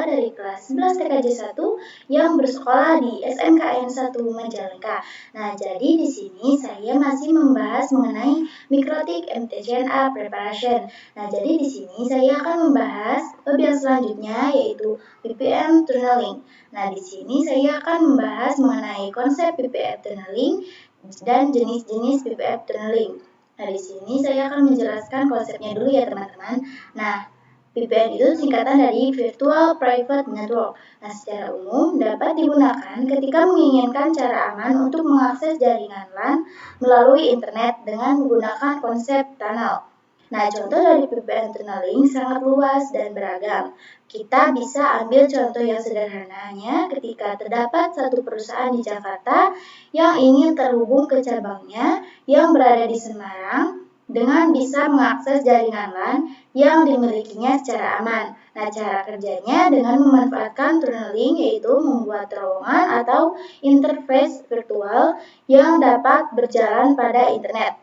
siswa dari kelas 11 TKJ 1 yang bersekolah di SMKN 1 Majalengka. Nah, jadi di sini saya masih membahas mengenai mikrotik mtCNA preparation. Nah, jadi di sini saya akan membahas bab yang selanjutnya yaitu PPM tunneling. Nah, di sini saya akan membahas mengenai konsep PPM tunneling dan jenis-jenis PPM tunneling. Nah, di sini saya akan menjelaskan konsepnya dulu ya, teman-teman. Nah, VPN itu singkatan dari Virtual Private Network. Nah, secara umum dapat digunakan ketika menginginkan cara aman untuk mengakses jaringan LAN melalui internet dengan menggunakan konsep tunnel. Nah, contoh dari VPN tunneling sangat luas dan beragam. Kita bisa ambil contoh yang sederhananya ketika terdapat satu perusahaan di Jakarta yang ingin terhubung ke cabangnya yang berada di Semarang dengan bisa mengakses jaringan LAN yang dimilikinya secara aman. Nah, cara kerjanya dengan memanfaatkan tunneling yaitu membuat terowongan atau interface virtual yang dapat berjalan pada internet.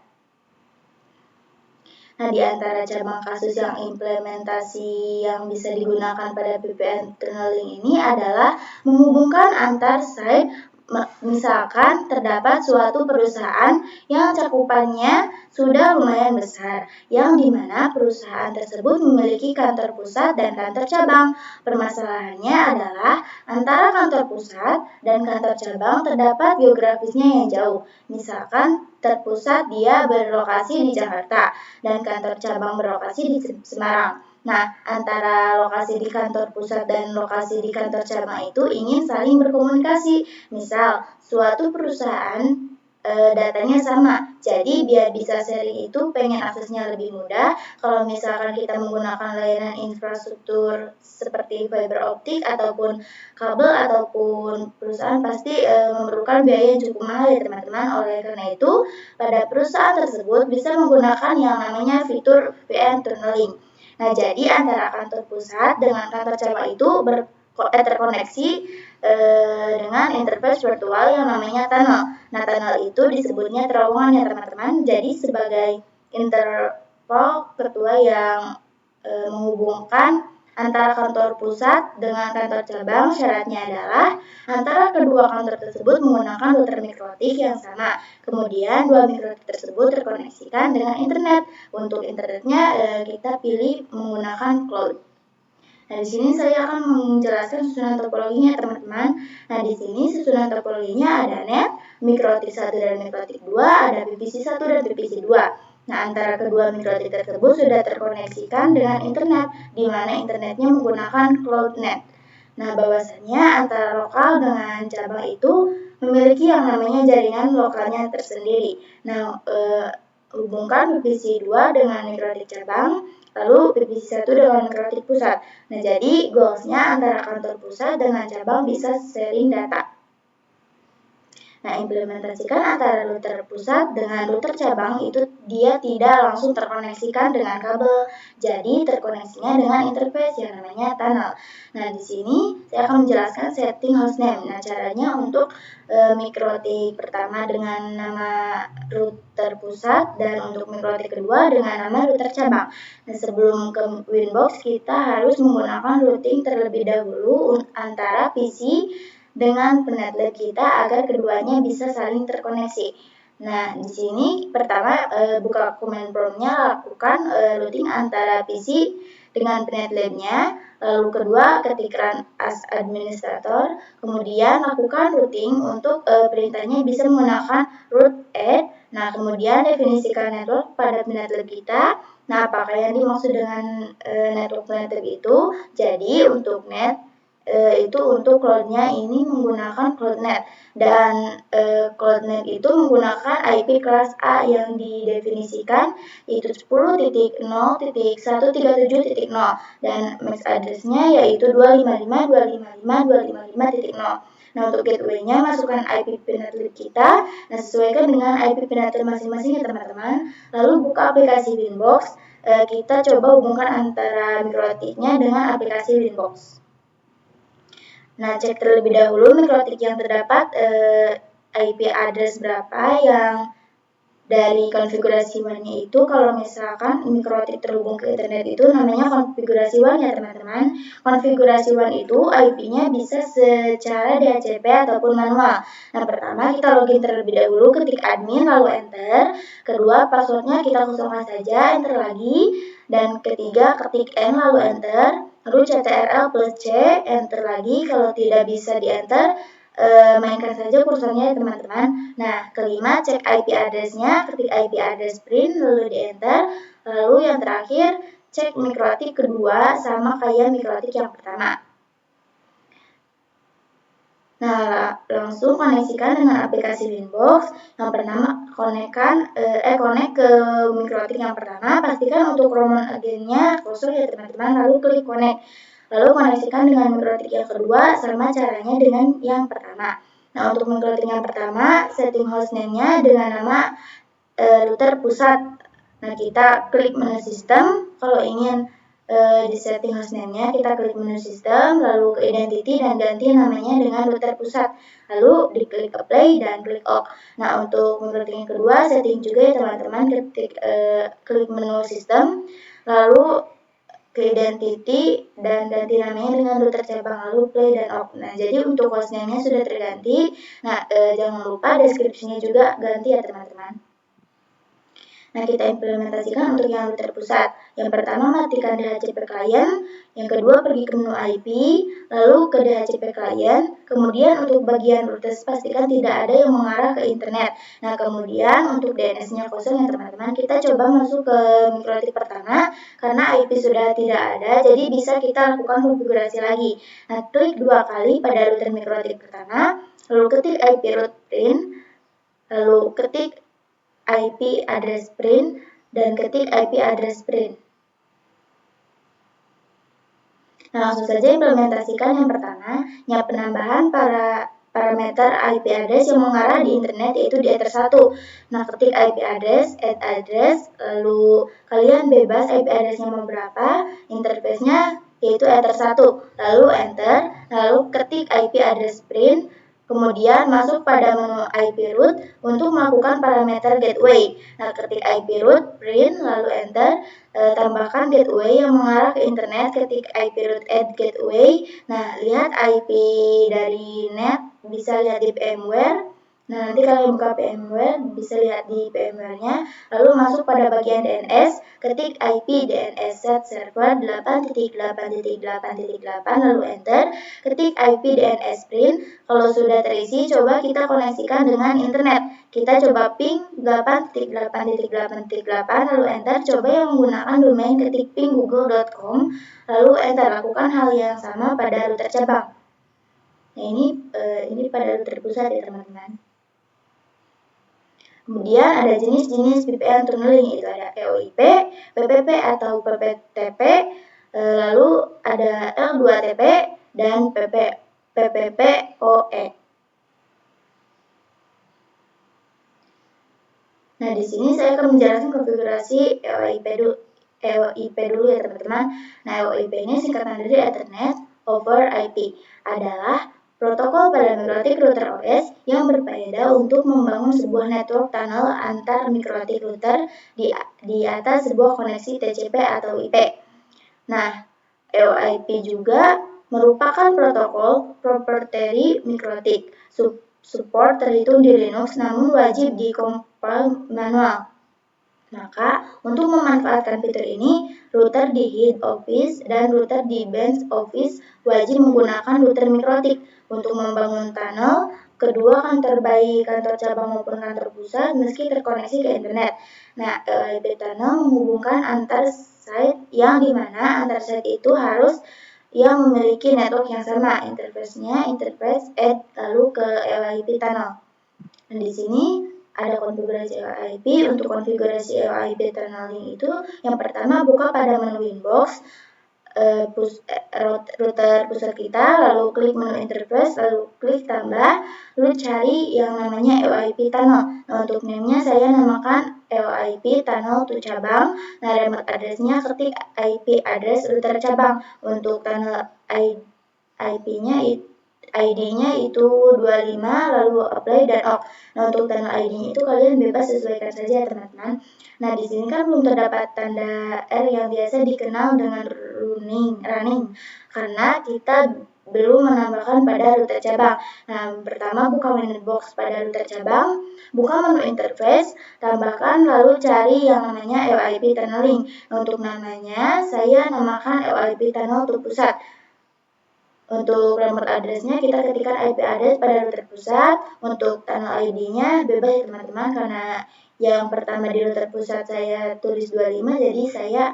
Nah, di antara cabang kasus yang implementasi yang bisa digunakan pada VPN tunneling ini adalah menghubungkan antar site. Misalkan terdapat suatu perusahaan yang cakupannya sudah lumayan besar, yang dimana perusahaan tersebut memiliki kantor pusat dan kantor cabang. Permasalahannya adalah antara kantor pusat dan kantor cabang terdapat geografisnya yang jauh. Misalkan terpusat dia berlokasi di Jakarta dan kantor cabang berlokasi di Semarang. Nah, antara lokasi di kantor pusat dan lokasi di kantor cabang itu ingin saling berkomunikasi. Misal, suatu perusahaan datanya sama, jadi biar bisa sharing itu pengen aksesnya lebih mudah. Kalau misalkan kita menggunakan layanan infrastruktur seperti fiber optik ataupun kabel ataupun perusahaan pasti memerlukan biaya yang cukup mahal ya teman-teman. Oleh karena itu, pada perusahaan tersebut bisa menggunakan yang namanya fitur VPN tunneling. Nah, jadi antara kantor pusat dengan kantor cabang itu terkoneksi dengan interface virtual yang namanya tunnel. Nah, tunnel itu disebutnya terowongan ya teman-teman. Jadi sebagai interval virtual yang menghubungkan antara kantor pusat dengan kantor cabang, syaratnya adalah antara kedua kantor tersebut menggunakan router mikrotik yang sama. Kemudian dua mikrotik tersebut terkoneksikan dengan internet. Untuk internetnya kita pilih menggunakan cloud. Nah, di sini saya akan menjelaskan susunan topologinya teman-teman. Nah, di sini susunan topologinya ada net, mikrotik 1 dan mikrotik 2, ada PVC 1 dan PVC 2. Nah, antara kedua mikrotik tersebut sudah terkoneksikan dengan internet, di mana internetnya menggunakan cloudnet. Nah, bahwasannya antara lokal dengan cabang itu memiliki yang namanya jaringan lokalnya tersendiri. Nah, hubungkan PVC 2 dengan mikrotik cabang, lalu PVC 1 dengan mikrotik pusat. Nah, jadi goalsnya antara kantor pusat dengan cabang bisa sharing data. Nah, implementasikan antara router pusat dengan router cabang itu dia tidak langsung terkoneksikan dengan kabel. Jadi, terkoneksinya dengan interface yang namanya tunnel. Nah, di sini saya akan menjelaskan setting hostname. Nah, caranya untuk mikrotik pertama dengan nama router pusat dan untuk mikrotik kedua dengan nama router cabang. Nah, sebelum ke Winbox kita harus menggunakan routing terlebih dahulu antara PC dengan penetlab kita agar keduanya bisa saling terkoneksi. Nah, di sini pertama buka command prompt-nya, lakukan routing antara PC dengan penetlabnya. Lalu kedua, ketikkan as administrator. Kemudian lakukan routing untuk perintahnya bisa menggunakan root add. Nah, kemudian definisikan network pada penetlab kita. Nah, apakah yang dimaksud dengan network penetlab itu? Jadi, untuk net itu untuk cloud-nya ini menggunakan cloudnet dan cloudnet itu menggunakan IP kelas A yang didefinisikan yaitu 10.0.137.0 dan MAC address-nya yaitu 255.255.255.0. Nah, untuk gateway-nya masukkan IP penetlab kita, nah sesuaikan dengan IP penetlab masing-masing ya teman-teman. Lalu buka aplikasi Winbox, kita coba hubungkan antara mikrotiknya dengan aplikasi Winbox. Nah, cek terlebih dahulu mikrotik yang terdapat IP address berapa yang dari konfigurasi WAN-nya itu, kalau misalkan mikrotik terhubung ke internet itu namanya konfigurasi WAN ya teman-teman. Konfigurasi WAN itu IP-nya bisa secara DHCP ataupun manual. Nah, pertama kita login terlebih dahulu, ketik admin lalu enter. Kedua, passwordnya kita kosongkan saja, enter lagi. Dan ketiga, ketik N lalu enter. Lalu CTRL plus C, enter lagi. Kalau tidak bisa di enter, mainkan saja kursornya ya teman-teman. Nah, kelima, cek IP address-nya, ketik IP address print, lalu di enter. Lalu yang terakhir, cek mikrotik kedua sama kayak mikrotik yang pertama. Nah, langsung koneksikan dengan aplikasi Winbox. Yang pertama, connect ke mikrotik yang pertama. Pastikan untuk Roman again-nya kosong ya teman-teman, lalu klik connect. Lalu koneksikan dengan mikrotik yang kedua, sama caranya dengan yang pertama. Nah, untuk mikrotik yang pertama, setting hostname-nya dengan nama router pusat. Nah, kita klik menu sistem. Kalau ingin di setting hostname-nya, kita klik menu sistem, lalu ke identity dan ganti namanya dengan router pusat. Lalu diklik apply dan klik OK. Nah, untuk mikrotik yang kedua, setting juga ya teman-teman, klik menu sistem, lalu ke identity dan ganti namanya dengan router cabang, lalu play dan off. Nah, jadi untuk hostname-nya sudah terganti. Nah, jangan lupa deskripsinya juga ganti ya teman-teman. Nah, kita implementasikan untuk yang router pusat. Yang pertama, matikan DHCP client. Yang kedua, pergi ke menu IP, lalu ke DHCP client. Kemudian untuk bagian routers, pastikan tidak ada yang mengarah ke internet. Nah, kemudian untuk DNS-nya kosong ya teman-teman, kita coba masuk ke mikrotik pertama. Karena IP sudah tidak ada, jadi bisa kita lakukan konfigurasi lagi. Nah, klik 2 kali pada router mikrotik pertama, lalu ketik IP route print, lalu ketik IP address print, dan ketik IP address print. Nah, langsung saja implementasikan yang pertama, penambahan parameter IP address yang mengarah di internet, yaitu di Ether 1. Nah, ketik IP address, add address, lalu kalian bebas IP address-nya mau berapa, interface-nya yaitu Ether 1, lalu enter, lalu ketik IP address print. Kemudian masuk pada menu IP route untuk melakukan parameter gateway. Nah, ketik IP route, print, lalu enter. Tambahkan gateway yang mengarah ke internet, ketik IP route add gateway. Nah, lihat IP dari net, bisa lihat di VMware. Nah, nanti kalian buka VMware, bisa lihat di VMware-nya. Lalu masuk pada bagian DNS, ketik IP DNS set server 8.8.8.8, lalu enter. Ketik IP DNS print. Kalau sudah terisi, coba kita koneksikan dengan internet. Kita coba ping 8.8.8.8, lalu enter. Coba yang menggunakan domain, ketik ping google.com, lalu enter. Lakukan hal yang sama pada router cabang. Nah, ini pada router pusat ya teman-teman. Kemudian ada jenis-jenis VPN tunneling, itu ada EOIP, PPP atau PPTP, lalu ada L2TP dan PPPoE. Nah, di sini saya akan menjelaskan konfigurasi EOIP dulu ya teman-teman. Nah, EOIP ini singkatan dari Ethernet over IP, adalah protokol pada mikrotik router OS yang berfaedah untuk membangun sebuah network tunnel antar mikrotik router di atas sebuah koneksi TCP atau IP. Nah, EOIP juga merupakan protokol proprietary mikrotik. Support terhitung di Linux, namun wajib dikompil manual. Maka, untuk memanfaatkan fitur ini, router di head office dan router di bench office wajib menggunakan router mikrotik. Untuk membangun tunnel, kedua kantor baik kantor cabang maupun kantor pusat meski terkoneksi ke internet. Nah, IP tunnel menghubungkan antar site yang dimana antar site itu harus yang memiliki network yang sama. Interface-nya interface add lalu ke EOIP tunnel. Dan di sini ada konfigurasi EOIP. Untuk konfigurasi EOIP tunneling itu, yang pertama buka pada menu Winbox, router pusat kita, lalu klik menu interface, lalu klik tambah, lalu cari yang namanya EOIP tunnel. Nah, untuk name-nya saya namakan EOIP tunnel to cabang. Nah, remote address-nya ketik IP address router cabang. Untuk tunnel IP-nya ID-nya itu 25, lalu apply dan OK. Nah, untuk tunnel ID-nya itu kalian bebas sesuaikan saja teman-teman. Nah, di sini kan belum terdapat tanda R yang biasa dikenal dengan running karena kita belum menambahkan pada router cabang. Nah, pertama buka menu box pada router cabang, buka menu interface, tambahkan lalu cari yang namanya LIP tunneling. Nah, untuk namanya saya namakan LIP tunnel terpusat. Untuk remote address-nya kita ketikkan IP address pada router pusat. Untuk tunnel ID-nya bebas ya teman-teman, karena yang pertama di router pusat saya tulis 25, jadi saya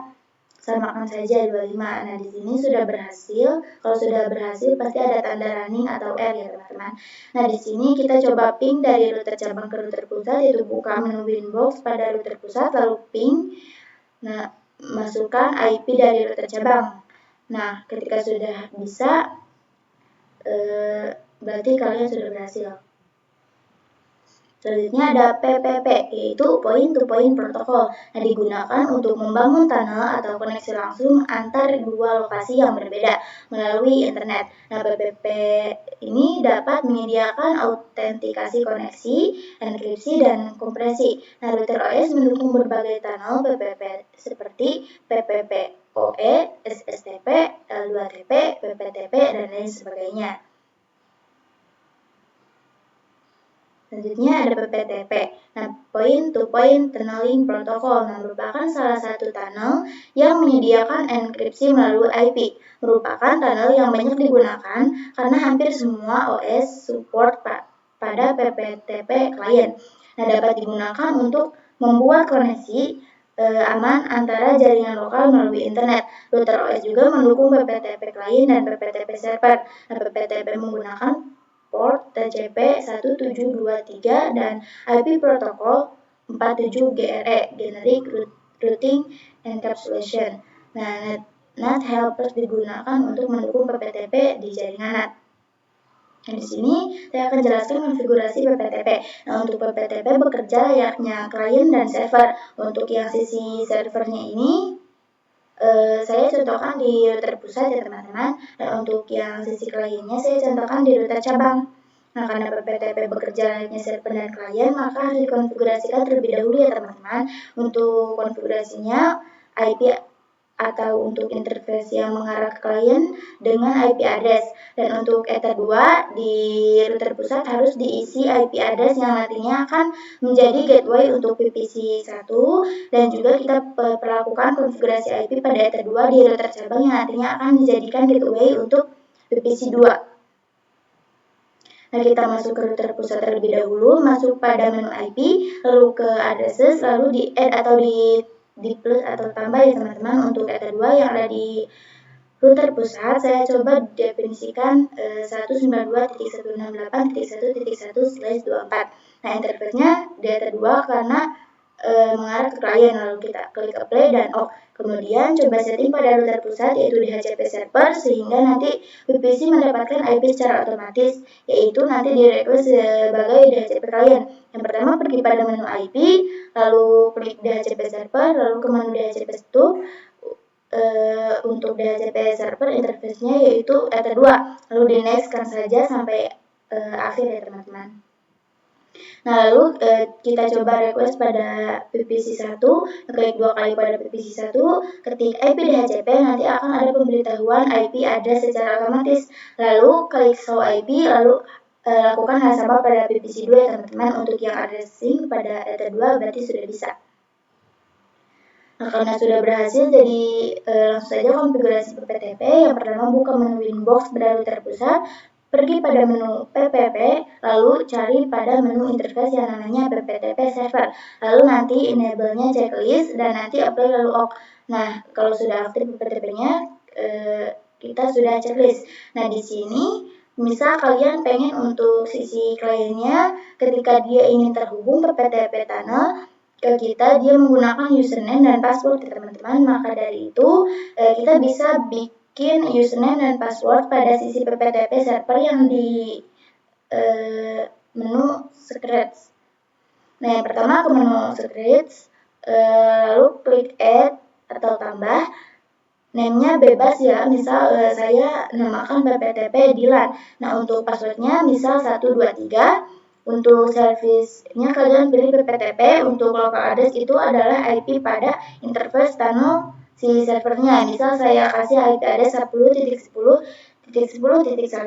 samakan saja 25. Nah, di sini sudah berhasil. Kalau sudah berhasil pasti ada tanda running atau R ya teman-teman. Nah, di sini kita coba ping dari router cabang ke router pusat, yaitu buka menu winbox pada router pusat lalu ping. Nah, masukkan IP dari router cabang. Nah, ketika sudah bisa, berarti kalian sudah berhasil. Selanjutnya ada PPP, yaitu Point to Point Protocol. Nah, digunakan untuk membangun tunnel atau koneksi langsung antar dua lokasi yang berbeda melalui internet. Nah, PPP ini dapat menyediakan autentikasi koneksi, enkripsi, dan kompresi. Nah, router OS mendukung berbagai tunnel PPP seperti PPP OE, SSTP, L2TP, PPTP, dan lain sebagainya. Selanjutnya ada PPTP. Nah, Point to Point Tunneling Protocol merupakan salah satu tunnel yang menyediakan enkripsi melalui IP. Merupakan tunnel yang banyak digunakan karena hampir semua OS support pada PPTP klien. Nah, dapat digunakan untuk membuat koneksi aman antara jaringan lokal melalui internet. Router OS juga mendukung PPTP klien dan PPTP server. Nah, PPTP menggunakan port TCP 1723 dan IP protokol 47 GRE, Generic Routing Encapsulation. Nah, NAT helpers digunakan untuk mendukung PPTP di jaringan NAT. Nah, di sini saya akan jelaskan konfigurasi PPTP. Nah, untuk PPTP bekerja layaknya klien dan server. Untuk yang sisi servernya ini saya contohkan di router pusat ya teman-teman, dan untuk yang sisi kliennya saya contohkan di router cabang. Nah, karena PPTP bekerja layaknya server dan klien, maka harus dikonfigurasikan terlebih dahulu ya teman-teman. Untuk konfigurasinya IP atau untuk interface yang mengarah ke klien dengan IP address. Dan untuk Ether 2 di router pusat harus diisi IP address yang nantinya akan menjadi gateway untuk VPC 1, dan juga kita perlakukan konfigurasi IP pada Ether 2 di router cabang yang nantinya akan dijadikan gateway untuk VPC 2. Nah, kita masuk ke router pusat terlebih dahulu, masuk pada menu IP, lalu ke addresses, lalu di add atau di plus atau tambah ya teman-teman. Untuk Ether 2 yang ada di router pusat, saya coba definisikan 192.168.1.1/24. Nah, interface-nya di Ether 2 karena mengarah ke klien, lalu kita klik apply dan OK. Kemudian coba setting pada router pusat yaitu DHCP server, sehingga nanti VPC mendapatkan IP secara otomatis, yaitu nanti di-request sebagai DHCP klien. Yang pertama pergi pada menu IP, lalu klik DHCP server, lalu ke menu DHCP stub. Untuk DHCP server interface-nya yaitu Ether 2, lalu di next-kan saja sampai akhir ya teman-teman. Nah, lalu kita coba request pada VPC 1, klik 2 kali pada VPC 1, ketik IP DHCP, nanti akan ada pemberitahuan IP address secara otomatis. Lalu klik show IP, lalu lakukan hal sama pada VPC 2 ya teman-teman. Untuk yang addressing pada Ether 2 berarti sudah bisa. Nah, karena sudah berhasil, jadi langsung saja konfigurasi PPTP. Yang pertama buka menu winbox pada router pusat, pergi pada menu PPP, lalu cari pada menu interface yang namanya PPTP server. Lalu nanti enable-nya checklist dan nanti apply lalu OK. Nah, kalau sudah aktif PPTP-nya, kita sudah checklist. Nah, di sini misal kalian pengen untuk sisi kliennya, ketika dia ingin terhubung PPTP tunnel ke kita, dia menggunakan username dan password ya teman-teman. Maka dari itu kita bisa bikin username dan password pada sisi PPTP server yang di menu secrets. Nah, yang pertama ke menu secrets, lalu klik add atau tambah. name-nya bebas ya, misal saya namakan PPTP Dilan. Nah, untuk passwordnya misal 123. Untuk service-nya kalian pilih PPTP. Untuk local address itu adalah IP pada interface tunnel si servernya. Misal saya kasih IP address 10.10.10.1.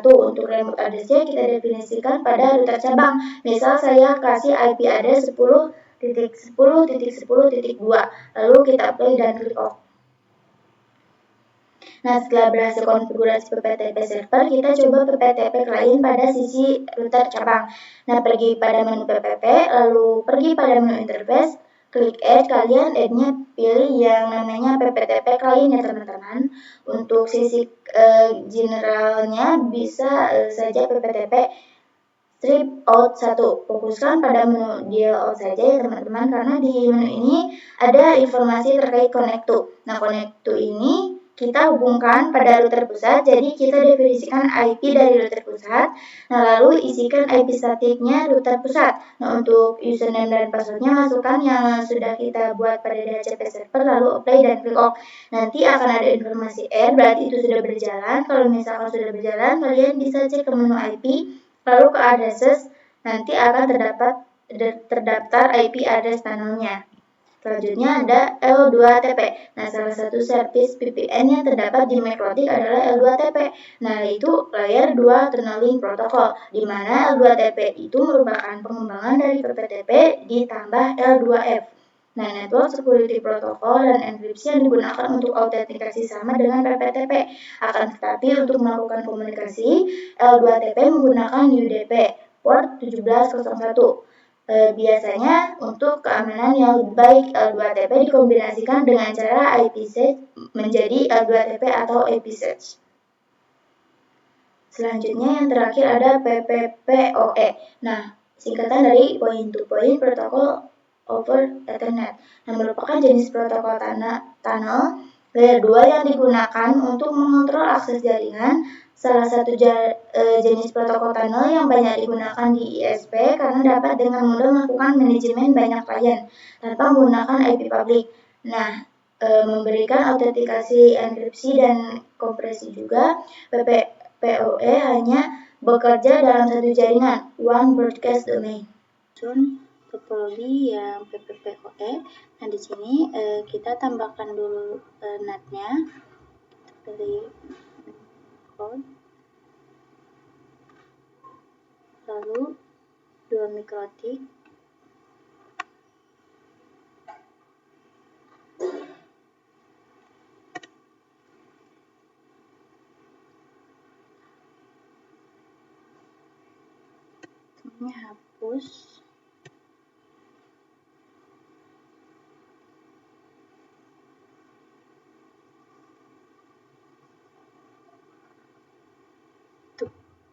Untuk remote address-nya kita definisikan pada router cabang. Misal saya kasih IP address 10.10.10.2. Lalu kita play dan klik OK. Nah, setelah berhasil konfigurasi PPTP server, kita coba PPTP klien pada sisi router cabang. Nah, pergi pada menu PPP, lalu pergi pada menu interface, klik add, kalian add-nya pilih yang namanya PPTP klien ya teman-teman. Untuk sisi generalnya bisa saja PPTP strip out 1. Fokuskan pada menu deal out saja ya teman-teman, karena di menu ini ada informasi terkait connect-to. Nah, connect-to ini kita hubungkan pada router pusat, jadi kita definisikan IP dari router pusat. Nah, lalu isikan IP statiknya router pusat. Nah, untuk username dan passwordnya masukkan yang sudah kita buat pada DHCP server, lalu apply dan klik OK. Nanti akan ada informasi error, berarti itu sudah berjalan. Kalau misalkan sudah berjalan, kalian bisa cek ke menu IP, lalu ke addresses, nanti akan terdaftar IP address tunnelnya. Selanjutnya ada L2TP. Nah, salah satu service VPN yang terdapat di MacRotik adalah L2TP. Nah, itu Layer 2 Tunneling Protocol, di mana L2TP itu merupakan pengembangan dari PPTP ditambah L2F. Nah, Network Security Protocol dan enkripsi yang digunakan untuk autentikasi sama dengan PPTP. Akan tetapi untuk melakukan komunikasi, L2TP menggunakan UDP port 1701. Biasanya untuk keamanan yang lebih baik, L2TP dikombinasikan dengan cara IPsec menjadi L2TP atau IPsec. Selanjutnya yang terakhir ada PPPoE. Nah, singkatan dari Point to Point Protocol over Ethernet. Nah, merupakan jenis protokol tunnel layer 2 yang digunakan untuk mengontrol akses jaringan. Salah satu jenis protokol tunnel yang banyak digunakan di ISP karena dapat dengan mudah melakukan manajemen banyak klien tanpa menggunakan IP public. Nah, memberikan autentikasi, enkripsi, dan kompresi juga. PPPoE hanya bekerja dalam satu jaringan, one broadcast domain. Topologi yang PPPoE. Nah, di sini kita tambahkan dulu NAT-nya. Pilih code, lalu 2 mikrotik, semuanya hapus.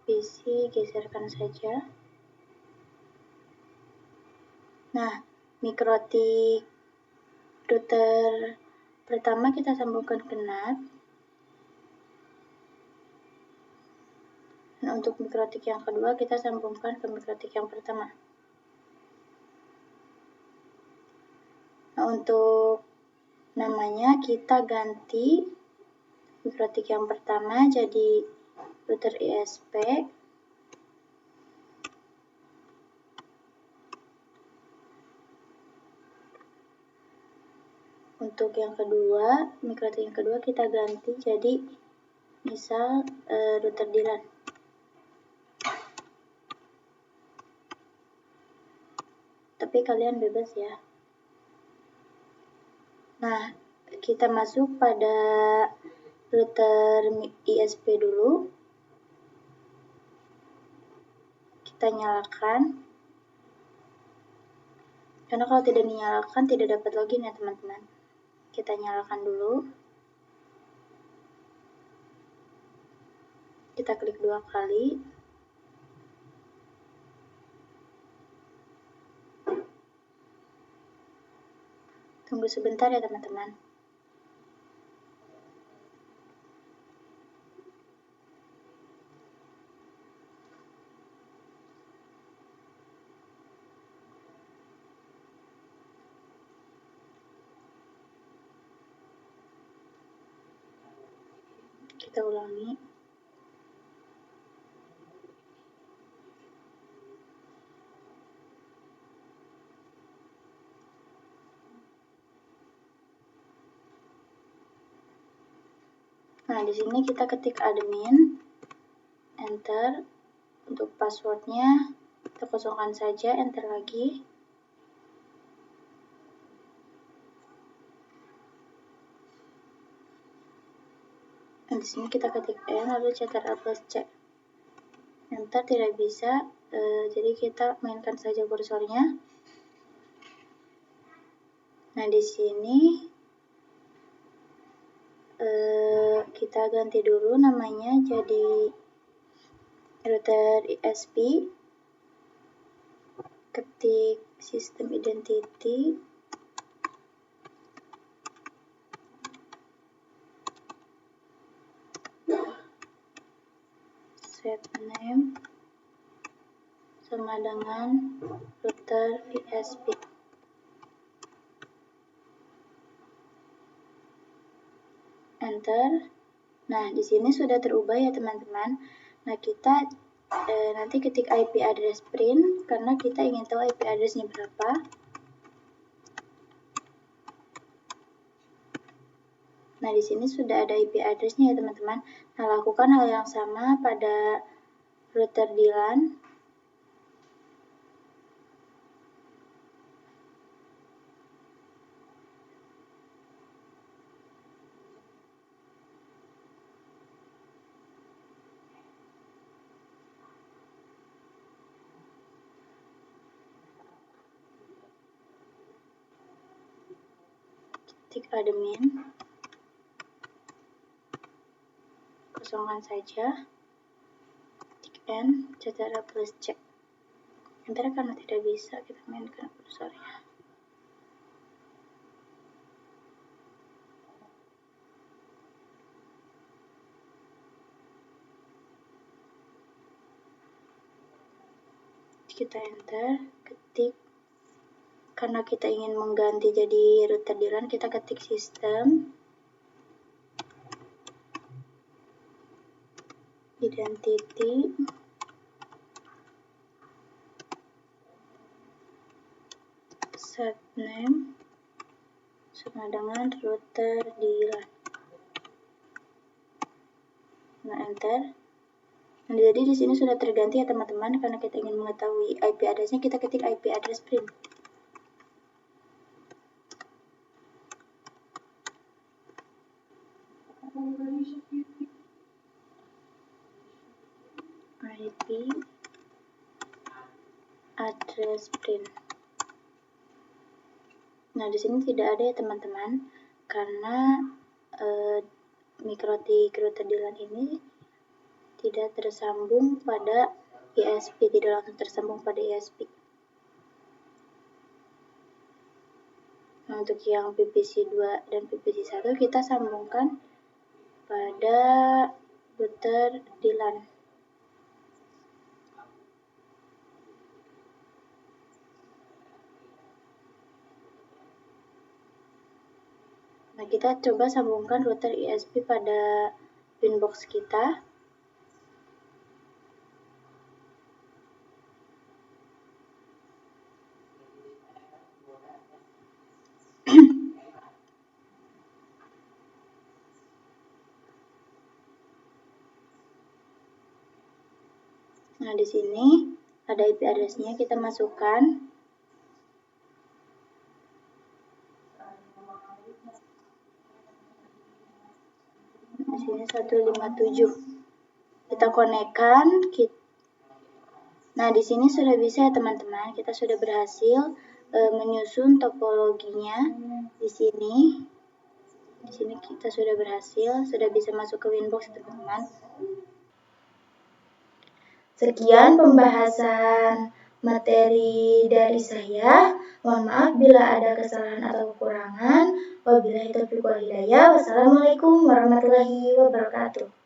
PC geserkan saja. Nah, mikrotik router pertama kita sambungkan ke NAT. Nah, untuk mikrotik yang kedua kita sambungkan ke mikrotik yang pertama. Nah, untuk namanya kita ganti mikrotik yang pertama jadi router ISP. Untuk yang kedua, mikrotik yang kedua kita ganti jadi misal router Dilan. Tapi kalian bebas ya. Nah, kita masuk pada router ISP dulu. Kita nyalakan. Karena kalau tidak dinyalakan tidak dapat login ya teman-teman. Kita nyalakan dulu. Kita klik 2 kali. Tunggu sebentar ya teman-teman. Kita ulangi. Nah, di sini kita ketik admin, enter. Untuk passwordnya kita kosongkan saja, enter lagi. Nah, di sini kita ketik N lalu Ctrl+C. Enter, tidak bisa, jadi kita mainkan saja kursornya. Nah, di sini kita ganti dulu namanya jadi router ISP. Ketik sistem identity. Set name sama dengan router ISP. Enter. Nah, di sini sudah terubah ya teman-teman. Nah, kita nanti ketik IP address print karena kita ingin tahu IP addressnya berapa. Nah, di sini sudah ada IP addressnya ya teman-teman. Nah, lakukan hal yang sama pada router di LAN. Ketik admin. Kosongkan saja. Ketik N, Ctrl+C. Enter karena tidak bisa, kita mainkan kursornya. Kita enter, ketik. Karena kita ingin mengganti jadi router di LAN, kita ketik sistem identity set name sama dengan router di LAN. Nah, enter. Nah, jadi di sini sudah terganti ya teman-teman. Karena kita ingin mengetahui IP address-nya, kita ketik IP address print. IP address print. Nah, di sini tidak ada ya teman-teman, karena mikrotik router di LAN ini tidak tersambung pada ISP, tidak langsung tersambung pada ISP. Nah, untuk yang PVC 2 dan PVC 1 kita sambungkan pada router di LAN. Nah, kita coba sambungkan router ISP pada Winbox kita. Nah, di sini ada IP address-nya, kita masukkan. Di sini 157. Kita konekkan. Nah, di sini sudah bisa ya teman-teman. Kita sudah berhasil menyusun topologinya di sini. Di sini kita sudah berhasil, sudah bisa masuk ke Winbox teman-teman. Sekian pembahasan materi dari saya. Mohon maaf bila ada kesalahan atau kekurangan. Wabillahi taufiq wal hidayah. Wassalamualaikum warahmatullahi wabarakatuh.